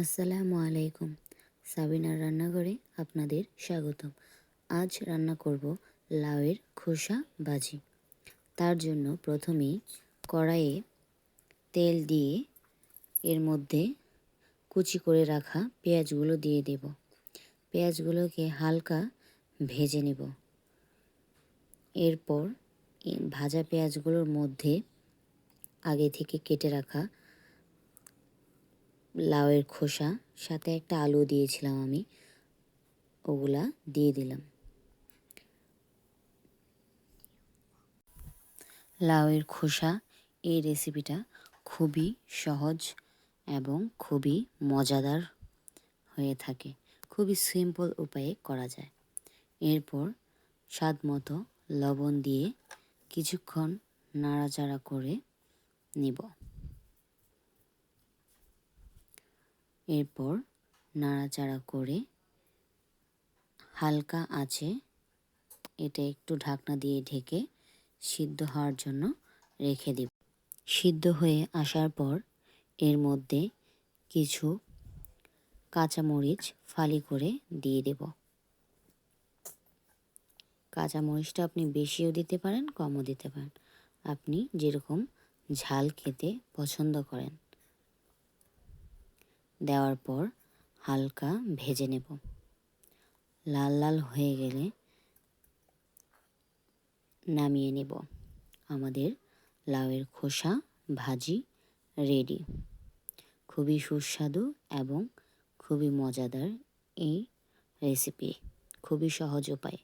আসসালামু আলাইকুম। সাবিনার রান্নাঘরে আপনাদের স্বাগতম। আজ রান্না করব লাউয়ের খোসা ভাজি। তার জন্য প্রথমেই কড়াইয়ে তেল দিয়ে এর মধ্যে কুচি করে রাখা পেঁয়াজগুলো দিয়ে দেব। পেঁয়াজগুলোকে হালকা ভেজে নেব। এরপর ভাজা পেঁয়াজগুলোর মধ্যে আগে থেকে কেটে রাখা লাউয়ের খোসা, সাথে একটা আলু দিয়েছিলাম আমি, ওগুলা দিয়ে দিলাম। লাউয়ের খোসা এই রেসিপিটা খুবই সহজ এবং খুবই মজাদার হয়ে থাকে। খুবই সিম্পল উপায়ে করা যায়। এরপর স্বাদ মতো লবণ দিয়ে কিছুক্ষণ নাড়াচাড়া করে নিব। এরপর নাড়াচাড়া করে হালকা আঁচে এটা একটু ঢাকনা দিয়ে ঢেকে সিদ্ধ হওয়ার জন্য রেখে দিব। সিদ্ধ হয়ে আসার পর এর মধ্যে কিছু কাঁচামরিচ ফালি করে দিয়ে দেব। কাঁচামরিচটা আপনি বেশিও দিতে পারেন, কমও দিতে পারেন, আপনি যেরকম ঝাল খেতে পছন্দ করেন। দেওয়ার পর হালকা ভেজে নেব। লাল লাল হয়ে গেলে নামিয়ে নেব। আমাদের লাউয়ের খোসা ভাজি রেডি। খুবই সুস্বাদু এবং খুবই মজাদার এই রেসিপি, খুবই সহজ উপায়।